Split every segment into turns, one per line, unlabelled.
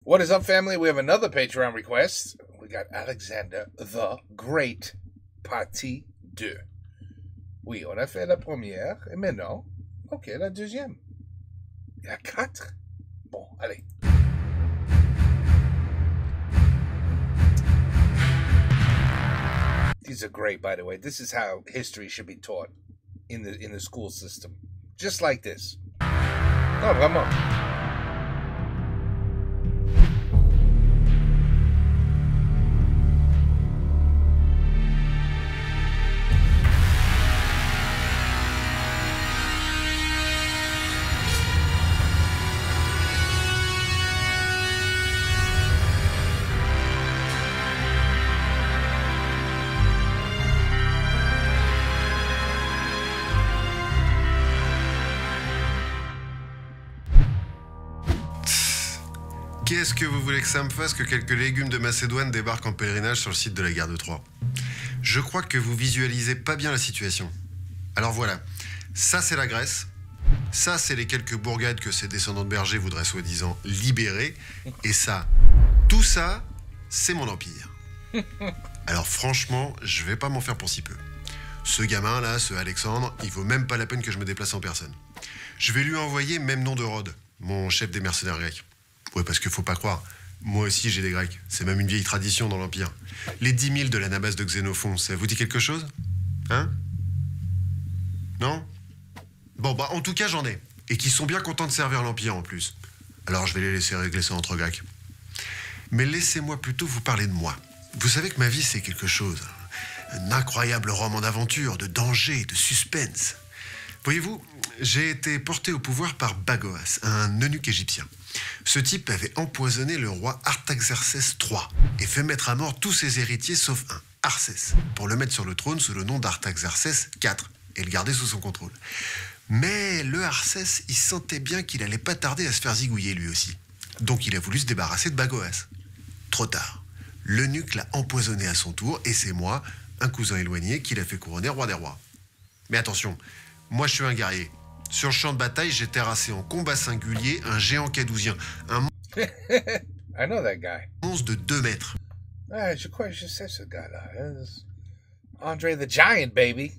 What is up, family? We have another Patreon request. We got Alexander the Great, partie 2. Oui, on a fait la première, et maintenant, ok, la deuxième. Il y a 4. Bon, allez. These are great, by the way. This is how history should be taught in the school system. Just like this. Non, vraiment.
Qu'est-ce que vous voulez que ça me fasse que quelques légumes de Macédoine débarquent en pèlerinage sur le site de la gare de Troyes? Je crois que vous visualisez pas bien la situation. Alors voilà, ça c'est la Grèce, ça c'est les quelques bourgades que ces descendants de bergers voudraient soi-disant libérer, et ça, tout ça, c'est mon empire. Alors franchement, je vais pas m'en faire pour si peu. Ce gamin là, ce Alexandre, il vaut même pas la peine que je me déplace en personne. Je vais lui envoyer Memnon de Rhodes, mon chef des mercenaires grecs. Ouais, parce que faut pas croire, moi aussi j'ai des Grecs. C'est même une vieille tradition dans l'Empire. Les 10 000 de l'Anabase de Xénophon, ça vous dit quelque chose? Hein? Non? Bon, bah en tout cas j'en ai. Et qui sont bien contents de servir l'Empire en plus. Alors je vais les laisser régler ça entre Grecs. Mais laissez-moi plutôt vous parler de moi. Vous savez que ma vie c'est quelque chose. Un incroyable roman d'aventure, de danger, de suspense. Voyez-vous, j'ai été porté au pouvoir par Bagoas, un eunuque égyptien. Ce type avait empoisonné le roi Artaxerxès III et fait mettre à mort tous ses héritiers sauf un, Arcès, pour le mettre sur le trône sous le nom d'Artaxerxès IV et le garder sous son contrôle. Mais le Arcès, il sentait bien qu'il allait pas tarder à se faire zigouiller lui aussi. Donc il a voulu se débarrasser de Bagoas. Trop tard. L'eunuque l'a empoisonné à son tour et c'est moi, un cousin éloigné, qui l'a fait couronner roi des rois. Mais attention, moi je suis un guerrier. Sur le champ de bataille, j'ai terrassé en combat singulier un géant cadousien, un
I know that guy.
monstre de 2 mètres.
Ah, je crois que je sais ce gars-là. Andre the Giant, baby.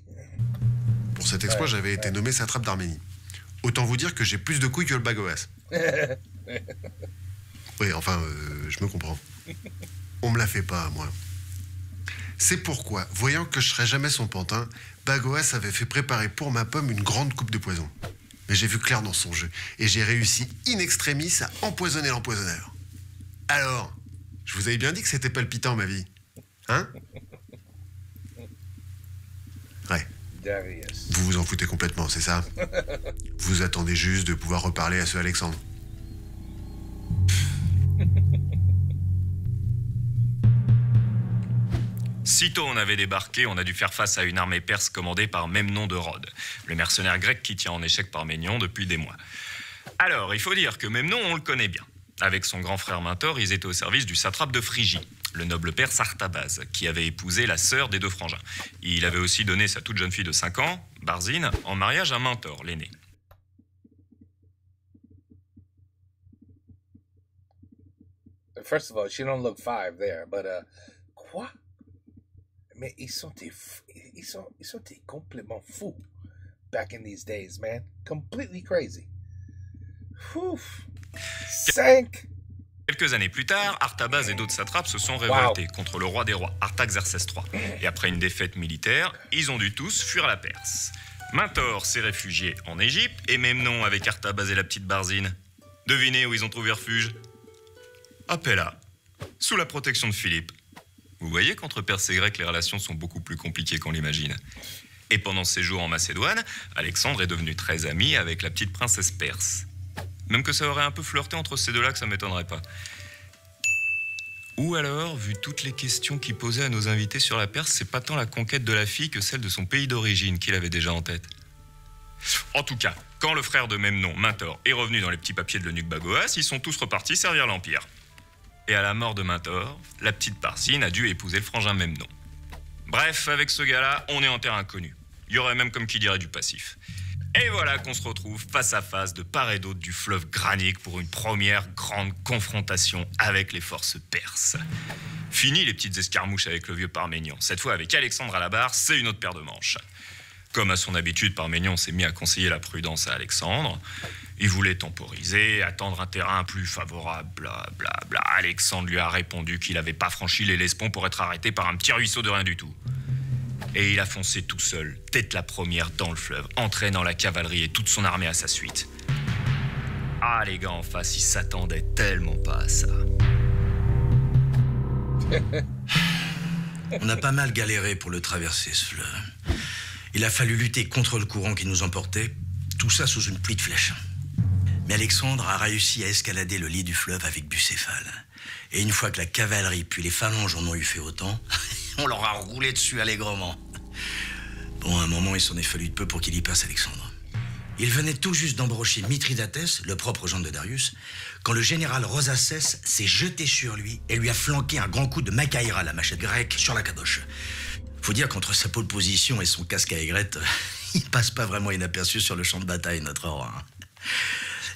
Pour cet exploit, j'avais été nommé satrape d'Arménie. Autant vous dire que j'ai plus de couilles que le Bagoas. Oui, enfin, je me comprends. On me la fait pas, moi. C'est pourquoi, voyant que je serais jamais son pantin, Bagoas avait fait préparer pour ma pomme une grande coupe de poison. Mais j'ai vu clair dans son jeu, et j'ai réussi in extremis à empoisonner l'empoisonneur. Alors, je vous avais bien dit que c'était palpitant, ma vie. Hein? Ouais.
Darius.
Vous vous en foutez complètement, c'est ça? Vous attendez juste de pouvoir reparler à ce Alexandre.
Sitôt on avait débarqué, on a dû faire face à une armée perse commandée par Memnon de Rhodes, le mercenaire grec qui tient en échec Parménion depuis des mois. Alors, il faut dire que Memnon, on le connaît bien. Avec son grand frère Mentor, ils étaient au service du satrape de Phrygie, le noble perse Artabase, qui avait épousé la sœur des 2 frangins. Il avait aussi donné sa toute jeune fille de 5 ans, Barzine, en mariage à Mentor, l'aîné.
First of all, she don't look 5 there, but quoi? Mais ils sont des complètement fous back in these days, man. Completely crazy. Ouf. 5.
Quelques années plus tard, Artabase et d'autres satrapes se sont révoltés contre le roi des rois, Artaxerxès III. Et après une défaite militaire, ils ont dû tous fuir la Perse. Mentor s'est réfugié en Égypte et Memnon avec Artabase et la petite Barzine. Devinez où ils ont trouvé refuge? À Pella, sous la protection de Philippe. Vous voyez qu'entre Perses et Grecs, les relations sont beaucoup plus compliquées qu'on l'imagine. Et pendant ses jours en Macédoine, Alexandre est devenu très ami avec la petite princesse perse. Même que ça aurait un peu flirté entre ces deux-là, que ça m'étonnerait pas. Ou alors, vu toutes les questions qu'il posait à nos invités sur la Perse, c'est pas tant la conquête de la fille que celle de son pays d'origine qu'il avait déjà en tête. En tout cas, quand le frère de Memnon, Mentor, est revenu dans les petits papiers de l'eunuque Bagoas, ils sont tous repartis servir l'Empire. Et à la mort de Mentor, la petite Barzine a dû épouser le frangin Memnon. Bref, avec ce gars-là, on est en terre inconnue. Il y aurait même, comme qui dirait, du passif. Et voilà qu'on se retrouve face à face de part et d'autre du fleuve Granique pour une première grande confrontation avec les forces perses. Fini les petites escarmouches avec le vieux Parménion. Cette fois, avec Alexandre à la barre, c'est une autre paire de manches. Comme à son habitude, Parménion s'est mis à conseiller la prudence à Alexandre. Il voulait temporiser, attendre un terrain plus favorable, bla bla bla. Alexandre lui a répondu qu'il n'avait pas franchi l'Hellespont pour être arrêté par un petit ruisseau de rien du tout. Et il a foncé tout seul, tête la première dans le fleuve, entraînant la cavalerie et toute son armée à sa suite. Ah, les gars en face, ils s'attendaient tellement pas à ça.
On a pas mal galéré pour le traverser, ce fleuve. Il a fallu lutter contre le courant qui nous emportait, tout ça sous une pluie de flèches. Mais Alexandre a réussi à escalader le lit du fleuve avec Bucéphale. Et une fois que la cavalerie puis les phalanges en ont eu fait autant, on leur a roulé dessus allègrement. Bon, à un moment, il s'en est fallu de peu pour qu'il y passe, Alexandre. Il venait tout juste d'embrocher Mithridatès, le propre gendre de Darius, quand le général Rosacès s'est jeté sur lui et lui a flanqué un grand coup de Macaïra, la machette grecque, sur la caboche. Faut dire qu'entre sa pole position et son casque à aigrette, il passe pas vraiment inaperçu sur le champ de bataille, notre roi.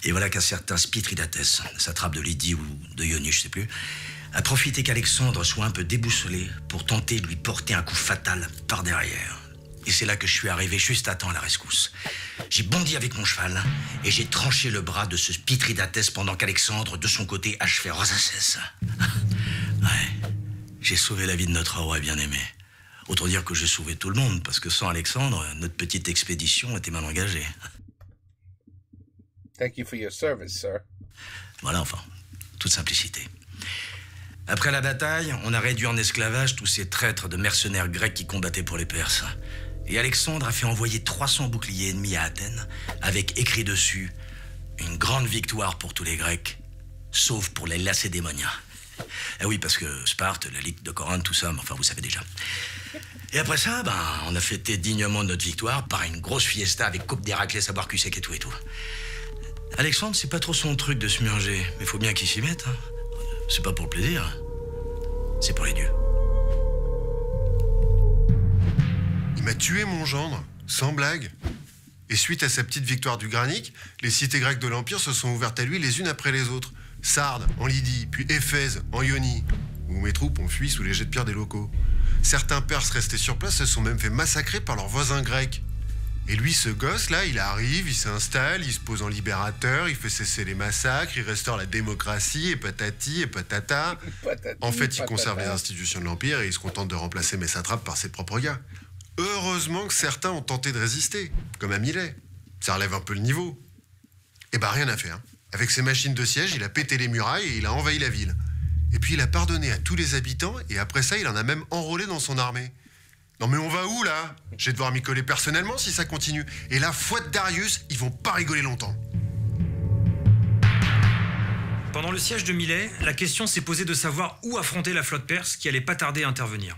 Et voilà qu'un certain Mithridatès, satrape de Lydie ou de Ionie, je sais plus, a profité qu'Alexandre soit un peu déboussolé pour tenter de lui porter un coup fatal par derrière. Et c'est là que je suis arrivé juste à temps à la rescousse. J'ai bondi avec mon cheval et j'ai tranché le bras de ce Mithridatès pendant qu'Alexandre, de son côté, achevait Rosacès. Ouais, j'ai sauvé la vie de notre roi bien-aimé. Autant dire que j'ai sauvé tout le monde, parce que sans Alexandre, notre petite expédition était mal engagée.
Thank you for your service, sir.
Voilà, enfin, toute simplicité. Après la bataille, on a réduit en esclavage tous ces traîtres de mercenaires grecs qui combattaient pour les Perses. Et Alexandre a fait envoyer 300 boucliers ennemis à Athènes, avec écrit dessus « Une grande victoire pour tous les Grecs, sauf pour les Lacédémoniens ». Eh oui, parce que Sparte, la Ligue de Corinthe, tout ça, mais enfin, vous savez déjà. Et après ça, on a fêté dignement notre victoire par une grosse fiesta avec coupe d'Héraclès à boire cul sec et tout et tout. Alexandre, c'est pas trop son truc de se murger, mais faut bien qu'il s'y mette. Hein. C'est pas pour le plaisir, c'est pour les dieux.
Il m'a tué mon gendre, sans blague. Et suite à sa petite victoire du Granique, les cités grecques de l'Empire se sont ouvertes à lui les unes après les autres. Sardes, en Lydie, puis Éphèse, en Ionie, où mes troupes ont fui sous les jets de pierre des locaux. Certains Perses restés sur place se sont même fait massacrer par leurs voisins grecs. Et lui, ce gosse-là, il arrive, il s'installe, il se pose en libérateur, il fait cesser les massacres, il restaure la démocratie, et patati, et patata. En fait, il conserve les institutions de l'Empire et il se contente de remplacer mes satrapes par ses propres gars. Heureusement que certains ont tenté de résister, comme à Milet. Ça relève un peu le niveau. Et rien à faire. Avec ses machines de siège, il a pété les murailles et il a envahi la ville. Et puis il a pardonné à tous les habitants et après ça, il en a même enrôlé dans son armée. Non mais on va où là? Je vais devoir m'y coller personnellement si ça continue. Et la foi de Darius, ils vont pas rigoler longtemps.
Pendant le siège de Milet, la question s'est posée de savoir où affronter la flotte perse qui allait pas tarder à intervenir.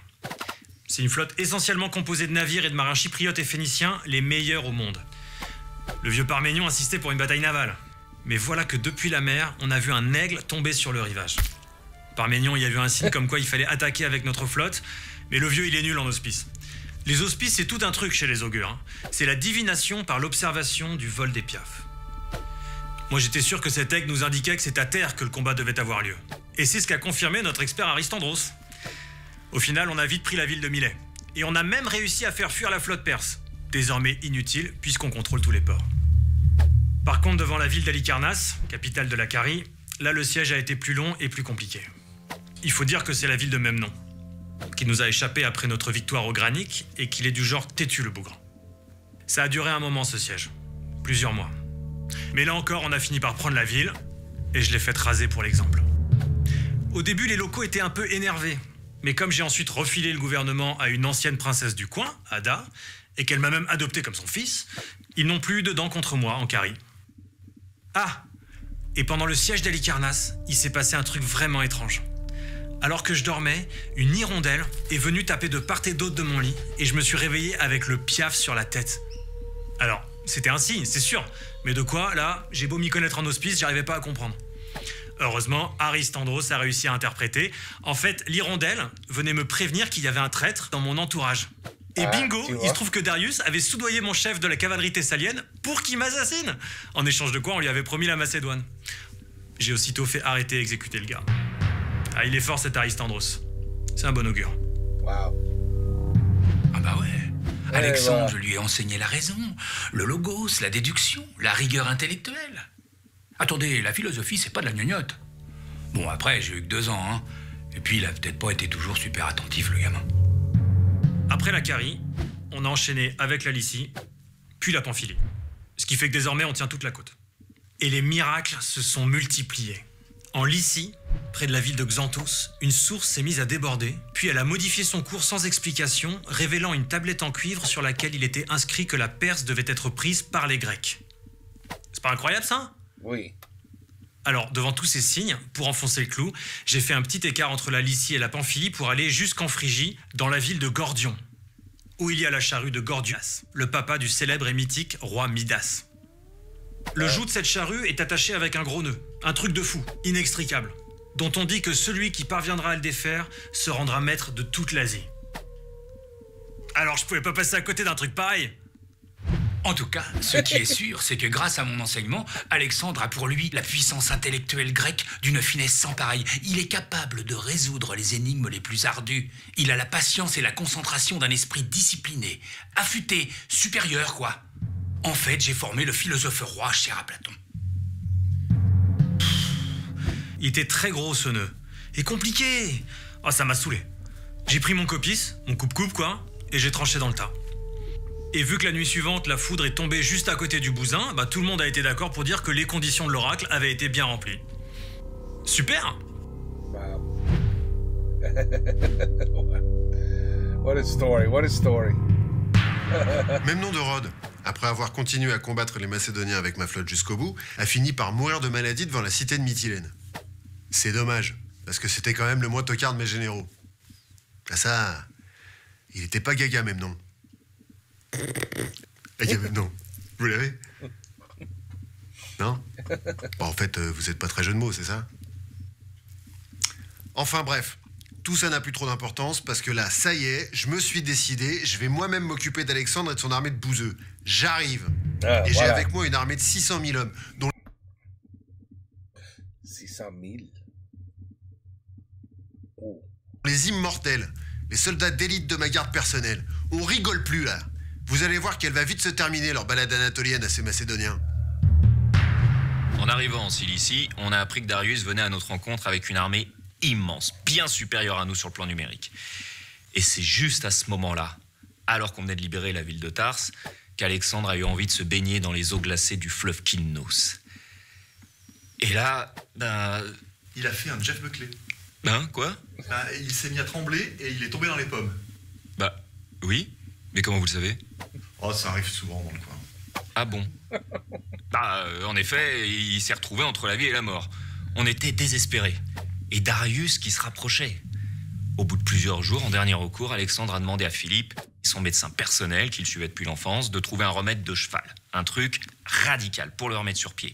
C'est une flotte essentiellement composée de navires et de marins chypriotes et phéniciens, les meilleurs au monde. Le vieux Parménion insistait pour une bataille navale. Mais voilà que depuis la mer, on a vu un aigle tomber sur le rivage. Parménion y a vu un signe comme quoi il fallait attaquer avec notre flotte, mais le vieux il est nul en auspices. Les auspices c'est tout un truc chez les augures. Hein. C'est la divination par l'observation du vol des piafs. Moi j'étais sûr que cet aigle nous indiquait que c'est à terre que le combat devait avoir lieu. Et c'est ce qu'a confirmé notre expert Aristandros. Au final on a vite pris la ville de Milet. Et on a même réussi à faire fuir la flotte perse. Désormais inutile puisqu'on contrôle tous les ports. Par contre, devant la ville d'Halicarnasse, capitale de la Carie, là le siège a été plus long et plus compliqué. Il faut dire que c'est la ville de même nom, qui nous a échappé après notre victoire au Granique et qu'il est du genre têtu le bougre. Ça a duré un moment ce siège, plusieurs mois. Mais là encore, on a fini par prendre la ville et je l'ai faite raser pour l'exemple. Au début, les locaux étaient un peu énervés, mais comme j'ai ensuite refilé le gouvernement à une ancienne princesse du coin, Ada, et qu'elle m'a même adopté comme son fils, ils n'ont plus eu de dents contre moi en Carie. Ah! Et pendant le siège d'Halicarnasse, il s'est passé un truc vraiment étrange. Alors que je dormais, une hirondelle est venue taper de part et d'autre de mon lit et je me suis réveillé avec le piaf sur la tête. Alors, c'était un signe, c'est sûr, mais de quoi, là, j'ai beau m'y connaître en hospice, j'arrivais pas à comprendre. Heureusement, Aristandros a réussi à interpréter. En fait, l'hirondelle venait me prévenir qu'il y avait un traître dans mon entourage. Et bingo,
tu vois.
il se trouve que Darius avait soudoyé mon chef de la cavalerie thessalienne pour qu'il m'assassine. En échange de quoi, on lui avait promis la Macédoine. J'ai aussitôt fait arrêter et exécuter le gars. Ah, il est fort cet Aristandros. C'est un bon augure.
Wow.
Ah bah ouais. Alexandre,
voilà.
je lui ai enseigné la raison, le logos, la déduction, la rigueur intellectuelle. Attendez, la philosophie, c'est pas de la gnognotte. Bon, après, j'ai eu que 2 ans, hein. Et puis, il a peut-être pas été toujours super attentif, le gamin.
Après la Carie, on a enchaîné avec la Lycie, puis la Pamphylie. Ce qui fait que désormais, on tient toute la côte. Et les miracles se sont multipliés. En Lycie, près de la ville de Xanthos, une source s'est mise à déborder, puis elle a modifié son cours sans explication, révélant une tablette en cuivre sur laquelle il était inscrit que la Perse devait être prise par les Grecs. C'est pas incroyable, ça ?
Oui.
Alors, devant tous ces signes, pour enfoncer le clou, j'ai fait un petit écart entre la Lycie et la Pamphylie pour aller jusqu'en Phrygie, dans la ville de Gordion, où il y a la charrue de Gordias, le papa du célèbre et mythique roi Midas. Le joug de cette charrue est attaché avec un gros nœud, un truc de fou, inextricable, dont on dit que celui qui parviendra à le défaire se rendra maître de toute l'Asie. Alors, je pouvais pas passer à côté d'un truc pareil.
En tout cas, ce qui est sûr, c'est que grâce à mon enseignement, Alexandre a pour lui la puissance intellectuelle grecque d'une finesse sans pareille. Il est capable de résoudre les énigmes les plus ardues. Il a la patience et la concentration d'un esprit discipliné, affûté, supérieur, quoi. En fait, j'ai formé le philosophe roi cher à Platon.
Il était très gros ce nœud. Et compliqué. Oh, ça m'a saoulé. J'ai pris mon copice, mon coupe-coupe quoi, et j'ai tranché dans le tas. Et vu que la nuit suivante, la foudre est tombée juste à côté du bousin, bah tout le monde a été d'accord pour dire que les conditions de l'oracle avaient été bien remplies. Super!
Wow. What a story, what a story.
Même nom de Rhodes, après avoir continué à combattre les Macédoniens avec ma flotte jusqu'au bout, a fini par mourir de maladie devant la cité de Mytilène. C'est dommage, parce que c'était quand même le moins tocard de mes généraux. Ah ça, il était pas Gaga même nom. Agamemnon, vous l'avez? Non? Bon, en fait, vous êtes pas très jeu de mots, c'est ça? Enfin bref, tout ça n'a plus trop d'importance parce que là, ça y est, je me suis décidé, je vais moi-même m'occuper d'Alexandre et de son armée de bouseux. J'arrive. Et j'ai avec moi une armée de 600 000 hommes, dont
600 000. Oh.
les immortels, les soldats d'élite de ma garde personnelle. On rigole plus là. Vous allez voir qu'elle va vite se terminer, leur balade anatolienne à ces Macédoniens.
En arrivant en Cilicie, on a appris que Darius venait à notre rencontre avec une armée immense, bien supérieure à nous sur le plan numérique. Et c'est juste à ce moment-là, alors qu'on venait de libérer la ville de Tarse, qu'Alexandre a eu envie de se baigner dans les eaux glacées du fleuve Kynnos. Et là,
Il a fait un Jeff Buckley.
Quoi ?
Il s'est mis à trembler et il est tombé dans les pommes.
Oui, mais comment vous le savez ?
Oh, ça arrive souvent dans le coin.
Ah bon ? En effet, il s'est retrouvé entre la vie et la mort. On était désespérés. Et Darius qui se rapprochait. Au bout de plusieurs jours, en dernier recours, Alexandre a demandé à Philippe, son médecin personnel qu'il suivait depuis l'enfance, de trouver un remède de cheval. Un truc radical pour le remettre sur pied.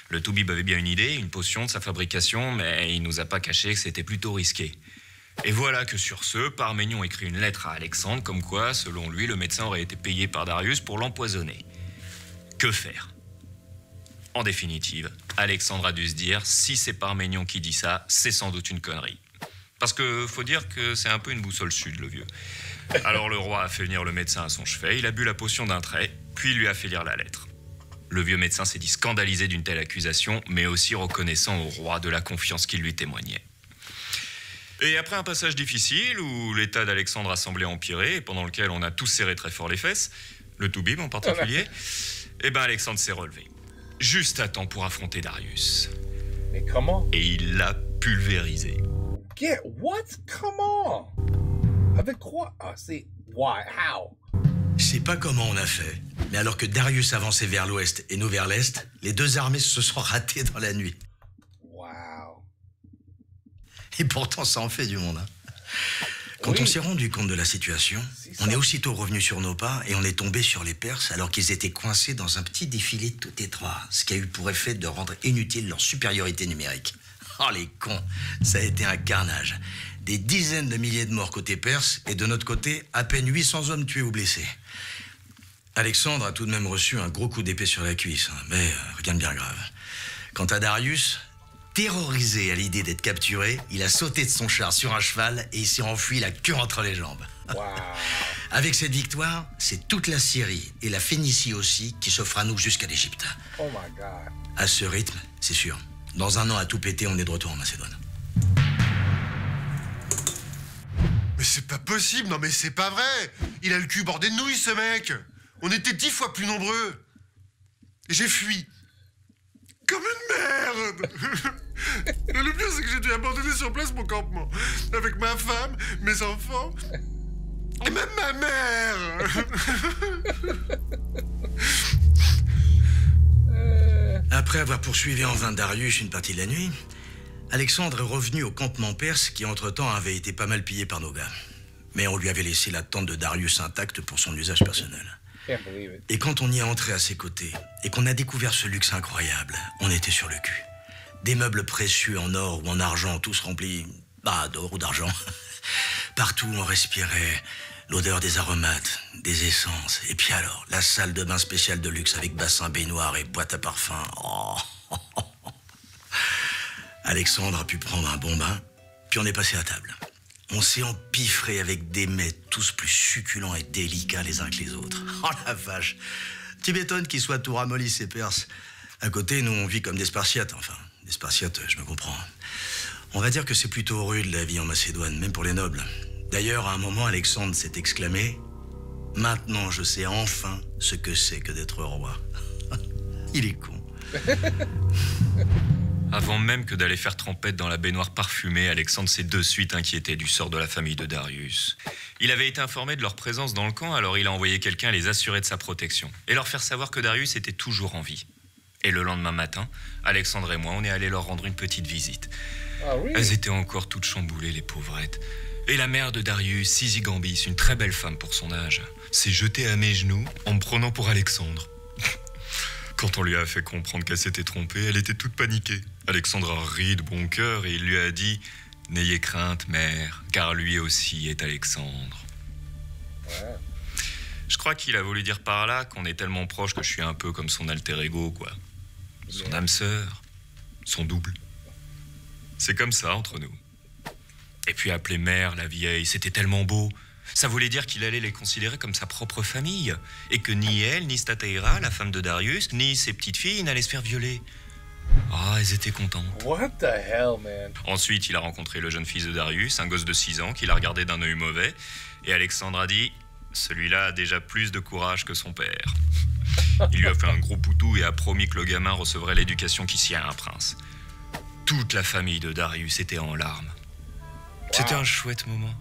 Le Toubib avait bien une idée, une potion de sa fabrication, mais il nous a pas caché que c'était plutôt risqué. Et voilà que sur ce, Parménion écrit une lettre à Alexandre, comme quoi, selon lui, le médecin aurait été payé par Darius pour l'empoisonner. Que faire ? En définitive, Alexandre a dû se dire, si c'est Parménion qui dit ça, c'est sans doute une connerie. Parce que faut dire que c'est un peu une boussole sud, le vieux. Alors le roi a fait venir le médecin à son chevet, il a bu la potion d'un trait, puis il lui a fait lire la lettre. Le vieux médecin s'est dit scandalisé d'une telle accusation, mais aussi reconnaissant au roi de la confiance qu'il lui témoignait. Et après un passage difficile, où l'état d'Alexandre a semblé empirer, et pendant lequel on a tous serré très fort les fesses, le Toubib en particulier, Alexandre s'est relevé. Juste à temps pour affronter Darius.
Mais comment?
Et il l'a pulvérisé.
What? Comment? Avec quoi? Ah, c'est... Why? How?
Je sais pas comment on a fait, mais alors que Darius avançait vers l'ouest et nous vers l'est, les deux armées se sont ratées dans la nuit.
Wow.
Et pourtant, ça en fait du monde. Hein. Quand on s'est rendu compte de la situation, on est aussitôt revenu sur nos pas et on est tombé sur les Perses alors qu'ils étaient coincés dans un petit défilé tout étroit, ce qui a eu pour effet de rendre inutile leur supériorité numérique. Oh les cons, ça a été un carnage. Des dizaines de milliers de morts côté perse, et de notre côté, à peine 800 hommes tués ou blessés. Alexandre a tout de même reçu un gros coup d'épée sur la cuisse, hein, mais rien de bien grave. Quant à Darius, terrorisé à l'idée d'être capturé, il a sauté de son char sur un cheval et il s'est enfui la queue entre les jambes.
Wow.
Avec cette victoire, c'est toute la Syrie et la Phénicie aussi qui s'offrent à nous jusqu'à l'Égypte.
Oh my God.
À ce rythme, c'est sûr. Dans un an à tout péter, on est de retour en Macédoine.
Mais c'est pas possible, non mais c'est pas vrai. Il a le cul bordé de nouilles, ce mec. On était 10 fois plus nombreux. Et j'ai fui. Comme une merde. Et le pire, c'est que j'ai dû abandonner sur place mon campement. Avec ma femme, mes enfants, et même ma mère.
Après avoir poursuivi en vain Darius une partie de la nuit, Alexandre est revenu au campement perse qui, entre-temps, avait été pas mal pillé par nos gars. Mais on lui avait laissé la tente de Darius intacte pour son usage personnel.
Can't believe it.
Et quand on y est entré à ses côtés, et qu'on a découvert ce luxe incroyable, on était sur le cul. Des meubles précieux en or ou en argent, tous remplis, d'or ou d'argent. Partout, on respirait l'odeur des aromates, des essences. Et puis alors, la salle de bain spéciale de luxe avec bassin baignoire et boîte à parfum. Oh. Alexandre a pu prendre un bon bain, puis on est passé à table. On s'est empiffré avec des mets tous plus succulents et délicats les uns que les autres. Oh la vache! Tu m'étonnes qu'ils soient tout ramollis, ces Perses. À côté, nous, on vit comme des Spartiates. Enfin, des Spartiates, je me comprends. On va dire que c'est plutôt rude, la vie en Macédoine, même pour les nobles. D'ailleurs, à un moment, Alexandre s'est exclamé « Maintenant, je sais enfin ce que c'est que d'être roi. » Il est con.
Avant même que d'aller faire trempette dans la baignoire parfumée, Alexandre s'est de suite inquiété du sort de la famille de Darius. Il avait été informé de leur présence dans le camp, alors il a envoyé quelqu'un les assurer de sa protection et leur faire savoir que Darius était toujours en vie. Et le lendemain matin, Alexandre et moi, on est allés leur rendre une petite visite.
Ah oui?
Elles étaient encore toutes chamboulées, les pauvrettes. Et la mère de Darius, Sysigambis, une très belle femme pour son âge, s'est jetée à mes genoux en me prenant pour Alexandre. Quand on lui a fait comprendre qu'elle s'était trompée, elle était toute paniquée. Alexandre a ri de bon cœur et il lui a dit « N'ayez crainte, mère, car lui aussi est Alexandre. »
Ouais.
Je crois qu'il a voulu dire par là qu'on est tellement proches que je suis un peu comme son alter ego, quoi. Son âme sœur, son double. C'est comme ça entre nous. Et puis appeler mère, la vieille, c'était tellement beau. Ça voulait dire qu'il allait les considérer comme sa propre famille. Et que ni elle, ni Stataira, la femme de Darius, ni ses petites filles n'allaient se faire violer. Ah, elles étaient contentes.
What the hell, man?
Ensuite, il a rencontré le jeune fils de Darius, un gosse de 6 ans, qui l'a regardé d'un œil mauvais. Et Alexandre a dit « Celui-là a déjà plus de courage que son père. » Il lui a fait un gros poutou et a promis que le gamin recevrait l'éducation qui sied à un prince. Toute la famille de Darius était en larmes. C'était un chouette moment.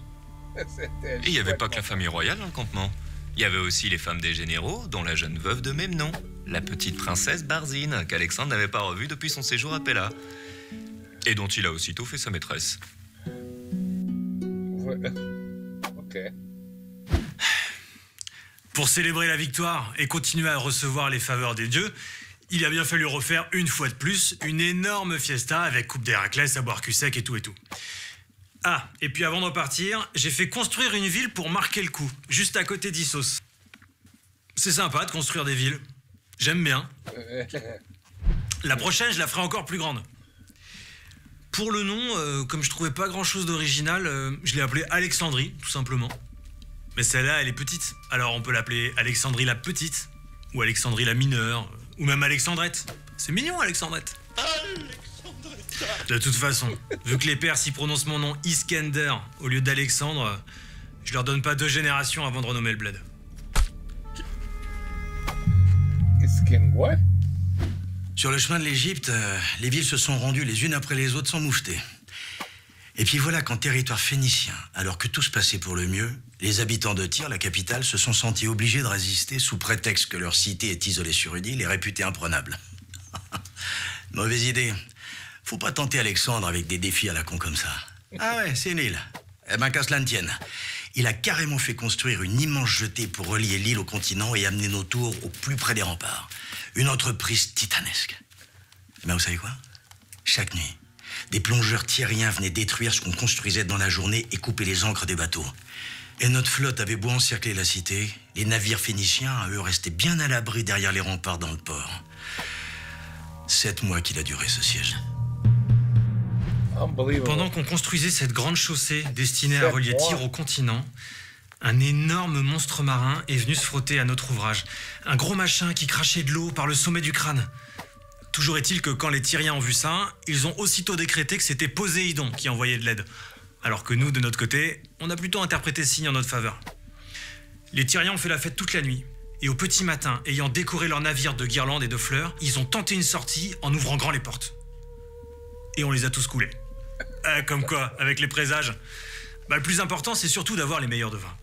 Et il n'y avait pas que la famille royale dans le campement. Il y avait aussi les femmes des généraux, dont la jeune veuve de même nom, la petite princesse Barzine, qu'Alexandre n'avait pas revue depuis son séjour à Pella. Et dont il a aussitôt fait sa maîtresse.
Ok.
Pour célébrer la victoire et continuer à recevoir les faveurs des dieux, il a bien fallu refaire une fois de plus une énorme fiesta avec coupe d'Héraclès à boire cul sec et tout et tout. Ah, et puis avant de repartir, j'ai fait construire une ville pour marquer le coup, juste à côté d'Issos. C'est sympa de construire des villes. J'aime bien. La prochaine, je la ferai encore plus grande. Pour le nom, comme je trouvais pas grand-chose d'original, je l'ai appelée Alexandrie, tout simplement. Mais celle-là, elle est petite. Alors on peut l'appeler Alexandrie la Petite, ou Alexandrie la Mineure, ou même Alexandrette. C'est mignon, Alexandrette. De toute façon, vu que les Perses y prononcent mon nom Iskender au lieu d'Alexandre, je leur donne pas 2 générations avant de renommer le bled.
Iskin what?
Sur le chemin de l'Égypte, les villes se sont rendues les unes après les autres sans moufter. Et puis voilà qu'en territoire phénicien, alors que tout se passait pour le mieux, les habitants de Tyr, la capitale, se sont sentis obligés de résister sous prétexte que leur cité est isolée sur une île et réputée imprenable. Mauvaise idée. Faut pas tenter Alexandre avec des défis à la con comme ça. Ah ouais, c'est une île. Eh ben, qu'à cela ne tienne. Il a carrément fait construire une immense jetée pour relier l'île au continent et amener nos tours au plus près des remparts. Une entreprise titanesque. Mais vous savez quoi? Chaque nuit, Des plongeurs tyriens venaient détruire ce qu'on construisait dans la journée et couper les ancres des bateaux. Et notre flotte avait beau encercler la cité, les navires phéniciens, eux, restaient bien à l'abri derrière les remparts dans le port. 7 mois qu'il a duré ce siège.
Pendant qu'on construisait cette grande chaussée destinée à relier Tyr au continent, un énorme monstre marin est venu se frotter à notre ouvrage. Un gros machin qui crachait de l'eau par le sommet du crâne. Toujours est-il que quand les Tyriens ont vu ça, ils ont aussitôt décrété que c'était Poséidon qui envoyait de l'aide. Alors que nous, de notre côté, on a plutôt interprété ce signe en notre faveur. Les Tyriens ont fait la fête toute la nuit. Et au petit matin, ayant décoré leur navire de guirlandes et de fleurs, ils ont tenté une sortie en ouvrant grand les portes. Et on les a tous coulés. Comme quoi, avec les présages. Le plus important, c'est surtout d'avoir les meilleurs devins.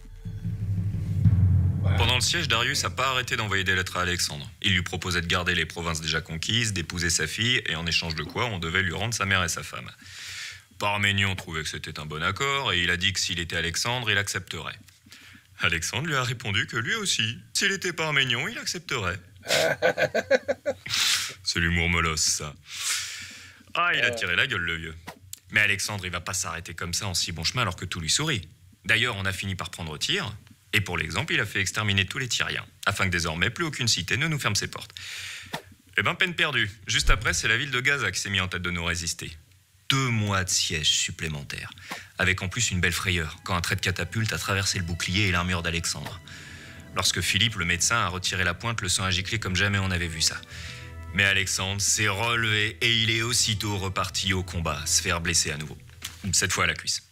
Pendant le siège, Darius n'a pas arrêté d'envoyer des lettres à Alexandre. Il lui proposait de garder les provinces déjà conquises, d'épouser sa fille, et en échange de quoi on devait lui rendre sa mère et sa femme. Parménion trouvait que c'était un bon accord, et il a dit que s'il était Alexandre, il accepterait. Alexandre lui a répondu que lui aussi, s'il était Parménion, il accepterait. C'est l'humour molosse, ça. Ah, il a tiré la gueule, le vieux. Mais Alexandre, il va pas s'arrêter comme ça en si bon chemin alors que tout lui sourit. D'ailleurs, on a fini par prendre Tyr, et pour l'exemple, il a fait exterminer tous les Tyriens, afin que désormais plus aucune cité ne nous ferme ses portes. Eh ben, peine perdue. Juste après, c'est la ville de Gaza qui s'est mise en tête de nous résister. 2 mois de siège supplémentaires, avec en plus une belle frayeur, quand un trait de catapulte a traversé le bouclier et l'armure d'Alexandre. Lorsque Philippe, le médecin, a retiré la pointe, le sang a giclé comme jamais on avait vu ça. Mais Alexandre s'est relevé et il est aussitôt reparti au combat, se faire blesser à nouveau. Cette fois à la cuisse.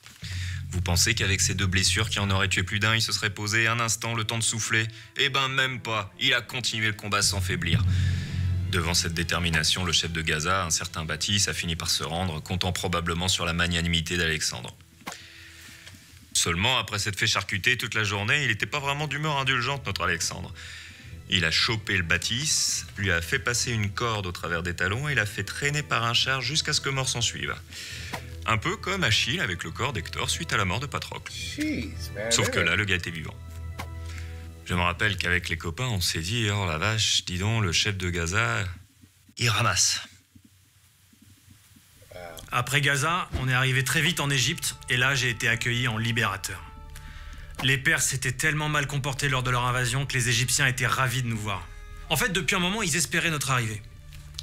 Vous pensez qu'avec ces 2 blessures qui en auraient tué plus d'un, il se serait posé un instant le temps de souffler? Eh ben même pas, il a continué le combat sans faiblir. Devant cette détermination, le chef de Gaza, un certain Baptiste, a fini par se rendre, comptant probablement sur la magnanimité d'Alexandre. Seulement, après s'être fait charcuter toute la journée, il n'était pas vraiment d'humeur indulgente, notre Alexandre. Il a chopé le Baptiste, lui a fait passer une corde au travers des talons et l'a fait traîner par un char jusqu'à ce que mort s'en suive. Un peu comme Achille avec le corps d'Hector suite à la mort de Patrocle. Sauf que là, le gars était vivant. Je me rappelle qu'avec les copains, on s'est dit « Oh la vache, dis donc, le chef de Gaza, il ramasse. »
Après Gaza, on est arrivé très vite en Égypte, et là, j'ai été accueilli en libérateur. Les Perses s'étaient tellement mal comportés lors de leur invasion que les Égyptiens étaient ravis de nous voir. En fait, depuis un moment, ils espéraient notre arrivée.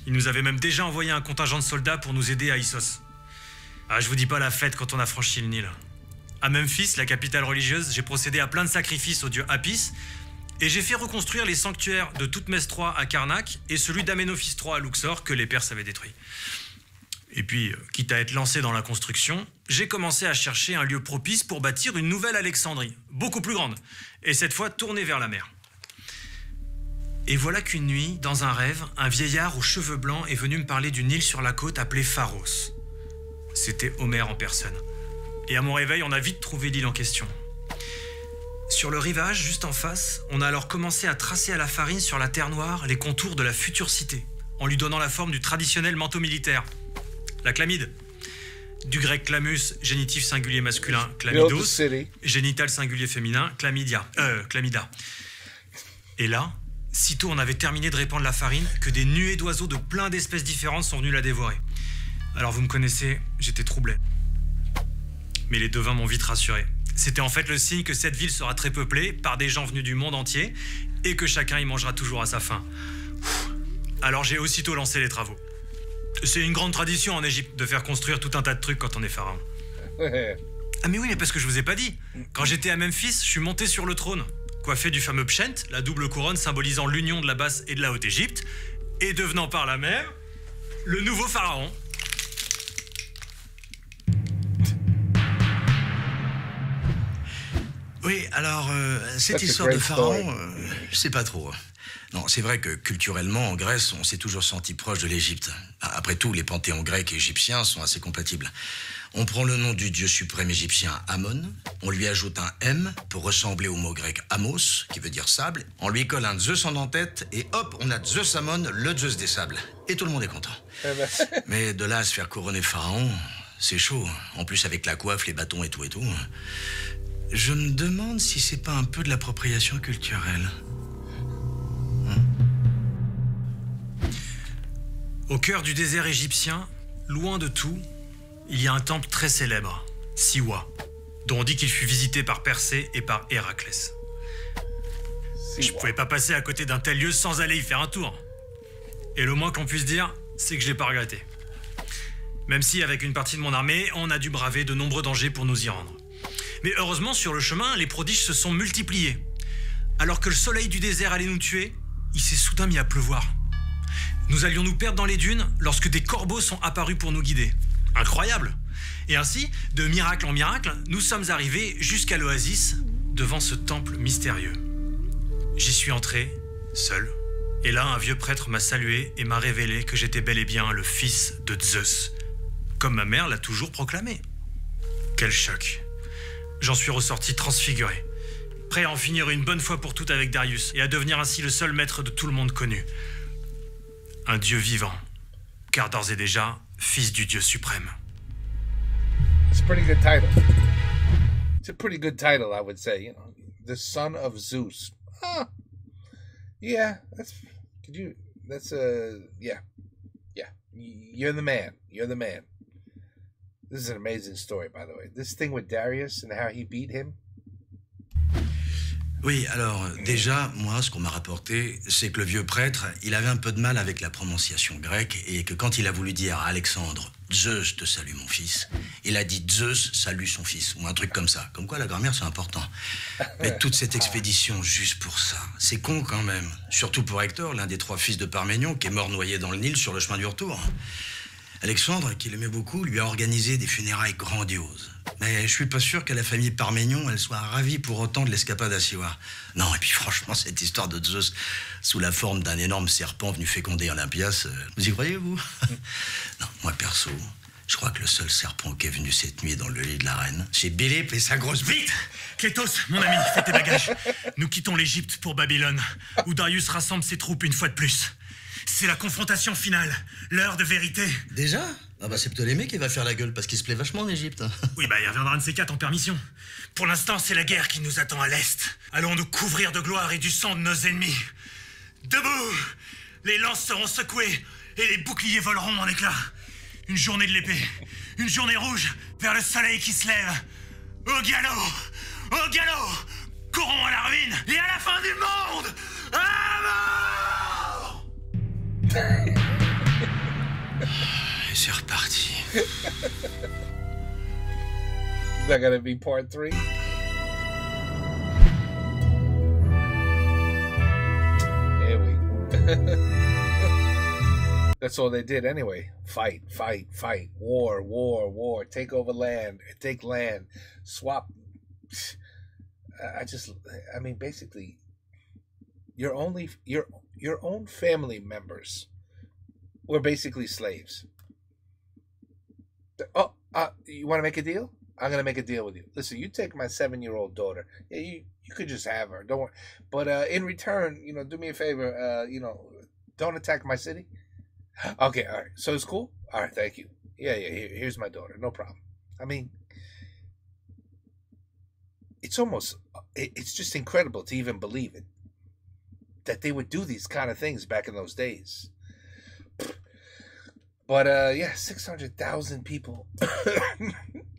Ils nous avaient même déjà envoyé un contingent de soldats pour nous aider à Issos. Ah, je vous dis pas la fête quand on a franchi le Nil. À Memphis, la capitale religieuse, j'ai procédé à plein de sacrifices au dieu Apis, et j'ai fait reconstruire les sanctuaires de Toutmès III à Karnak et celui d'Amenophis III à Luxor que les Perses avaient détruit. Et puis, quitte à être lancé dans la construction, j'ai commencé à chercher un lieu propice pour bâtir une nouvelle Alexandrie, beaucoup plus grande, et cette fois tournée vers la mer. Et voilà qu'une nuit, dans un rêve, un vieillard aux cheveux blancs est venu me parler d'une île sur la côte appelée Pharos. C'était Homère en personne. Et à mon réveil, on a vite trouvé l'île en question. Sur le rivage, juste en face, on a alors commencé à tracer à la farine sur la terre noire les contours de la future cité, en lui donnant la forme du traditionnel manteau militaire. La chlamyde. Du grec clamus, génitif singulier masculin, chlamydos, génital singulier féminin, chlamydia. Et là, sitôt on avait terminé de répandre la farine, que des nuées d'oiseaux de plein d'espèces différentes sont venus la dévorer. Alors vous me connaissez, j'étais troublé. Mais les devins m'ont vite rassuré. C'était en fait le signe que cette ville sera très peuplée par des gens venus du monde entier et que chacun y mangera toujours à sa faim. Alors j'ai aussitôt lancé les travaux. C'est une grande tradition en Égypte de faire construire tout un tas de trucs quand on est pharaon. Ah mais oui, mais parce que je vous ai pas dit. Quand j'étais à Memphis, je suis monté sur le trône, coiffé du fameux pshent, la double couronne symbolisant l'union de la Basse et de la Haute-Égypte, et devenant par la même le nouveau pharaon.
Oui, alors, cette histoire de pharaon, je sais pas trop. Non, c'est vrai que culturellement, en Grèce, on s'est toujours senti proche de l'Égypte. Après tout, les panthéons grecs et égyptiens sont assez compatibles. On prend le nom du dieu suprême égyptien Amon, on lui ajoute un M pour ressembler au mot grec Amos, qui veut dire sable, on lui colle un Zeus en en-tête, et hop, on a Zeus Amon, le Zeus des sables. Et tout le monde est content. Mais de là à se faire couronner pharaon, c'est chaud. En plus, avec la coiffe, les bâtons et tout. Je me demande si c'est pas un peu de l'appropriation culturelle.
Au cœur du désert égyptien, loin de tout, il y a un temple très célèbre, Siwa, dont on dit qu'il fut visité par Persée et par Héraclès. Je pouvais pas passer à côté d'un tel lieu sans aller y faire un tour. Et le moins qu'on puisse dire, c'est que j'ai pas regretté. Même si, avec une partie de mon armée, on a dû braver de nombreux dangers pour nous y rendre. Mais heureusement, sur le chemin, les prodiges se sont multipliés. Alors que le soleil du désert allait nous tuer, il s'est soudain mis à pleuvoir. Nous allions nous perdre dans les dunes lorsque des corbeaux sont apparus pour nous guider. Incroyable! Et ainsi, de miracle en miracle, nous sommes arrivés jusqu'à l'oasis, devant ce temple mystérieux. J'y suis entré, seul, et là, un vieux prêtre m'a salué et m'a révélé que j'étais bel et bien le fils de Zeus, comme ma mère l'a toujours proclamé. Quel choc! J'en suis ressorti transfiguré, prêt à en finir une bonne fois pour toutes avec Darius et à devenir ainsi le seul maître de tout le monde connu. Un dieu vivant, car d'ores et déjà, fils du dieu suprême.
It's a pretty good title. It's a pretty good title, I would say. You know, the son of Zeus. Huh. Yeah, that's. Could you? That's yeah. You're the man. You're the man. This is an amazing story, by the way. This thing with Darius and how he beat him.
Oui, alors, déjà, moi, ce qu'on m'a rapporté, c'est que le vieux prêtre, il avait un peu de mal avec la prononciation grecque et que quand il a voulu dire à Alexandre, Zeus te salue mon fils, il a dit Zeus salue son fils, ou un truc comme ça. Comme quoi, la grammaire, c'est important. Mais toute cette expédition, juste pour ça, c'est con quand même. Surtout pour Hector, l'un des 3 fils de Parménion, qui est mort noyé dans le Nil sur le chemin du retour. Alexandre, qui l'aimait beaucoup, lui a organisé des funérailles grandioses. Mais je suis pas sûr que la famille Parménion, elle soit ravie pour autant de l'escapade à Siwa. Non, et puis franchement, cette histoire de Zeus sous la forme d'un énorme serpent venu féconder Olympias, vous y croyez, vous? Non, moi perso, je crois que le seul serpent qui est venu cette nuit dans le lit de la reine, c'est Bélip et sa grosse bite.
Vite! Clétos, mon ami, fais tes bagages. Nous quittons l'Égypte pour Babylone, où Darius rassemble ses troupes une fois de plus. C'est la confrontation finale, l'heure de vérité.
Déjà? Ah bah c'est Ptolémée qui va faire la gueule parce qu'il se plaît vachement en Égypte.
Oui, bah il reviendra un de ces 4 en permission. Pour l'instant, c'est la guerre qui nous attend à l'est. Allons nous couvrir de gloire et du sang de nos ennemis. Debout! Les lances seront secouées et les boucliers voleront en éclats. Une journée de l'épée, une journée rouge vers le soleil qui se lève. Au galop! Au galop! Courons à la ruine et à la fin du monde! À mort!
Et c'est reparti.
Is that gonna be part 3? Here we. That's all they did anyway. Fight, fight, fight. War, war, war. Take over land. Take land. Swap. I mean, basically, your own family members were basically slaves. Oh, you want to make a deal? I'm going to make a deal with you. Listen, you take my 7-year-old daughter. Yeah, you could just have her. Don't worry. But in return, do me a favor. Don't attack my city. Okay, all right. So it's cool? All right, thank you. Yeah, here's my daughter. No problem. I mean, it's just incredible to even believe it. That they would do these kind of things back in those days. But, 600,000 people.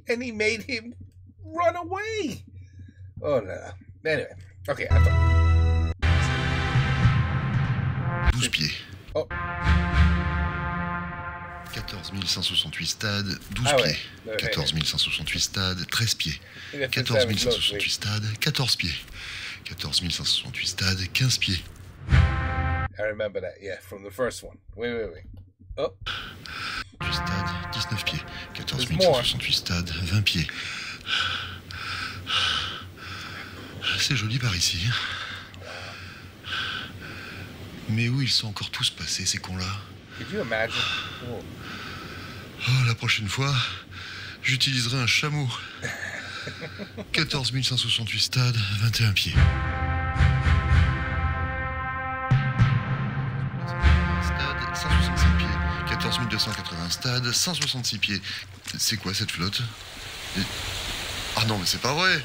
And he made him run away. Oh, no. Anyway. Okay, attends.
12 pieds.
Oh.
14 168 stades, 12
Ah ouais.
pieds. 14 168 stades, 13 pieds.
Il a fait
14
ça avec
168
l'autre,
stades, 14 pieds. 14 168 stades, 15 pieds.
I remember that, yeah, from the first one. Wait. Oh.
Stades, 19 pieds. 14
There's more.
168 stades, 20 pieds. C'est joli par ici. Mais où ils sont encore tous passés, ces cons-là?
Could you imagine? Oh.
Oh, la prochaine fois, j'utiliserai un chameau. 14 568 stades, 21 pieds. Stade, 165 pieds. 14 280 stades, 166 pieds. C'est quoi cette flotte? Ah non, mais c'est pas vrai.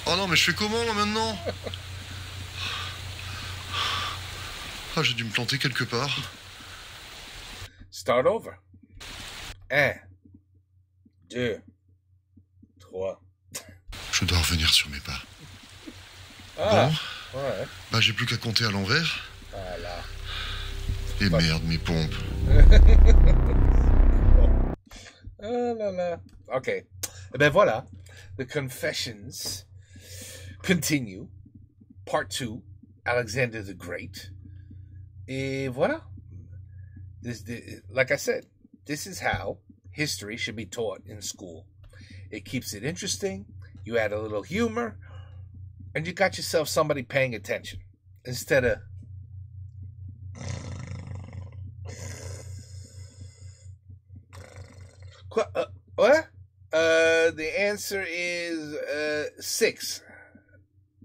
Oh non, mais je fais comment, moi, maintenant? Ah, j'ai dû me planter quelque part.
Start over. 2, 3.
Je dois revenir sur mes pas.
Ah,
Bon,
ouais.
bah j'ai plus qu'à compter à l'envers.
Voilà.
Et merde, mes pompes.
Oh là là. Okay. Eh ben voilà. The Confessions continue. Part 2. Alexander the Great. Et voilà. Like I said, this is how history should be taught in school. It keeps it interesting. You add a little humor. And you got yourself somebody paying attention. Instead of... What? The answer is 6.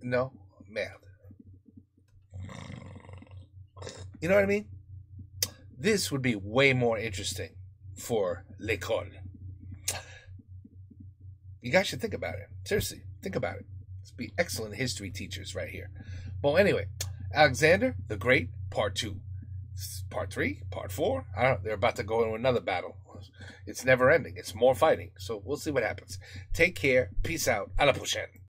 No? Merde. You know what I mean? This would be way more interesting for l'école. You guys should think about it. Seriously, think about it. Let's be excellent history teachers right here. Well, anyway, Alexander the Great, Part 2. Part 3, Part 4. I don't know. They're about to go into another battle. It's never ending. It's more fighting. So we'll see what happens. Take care. Peace out. À la prochaine.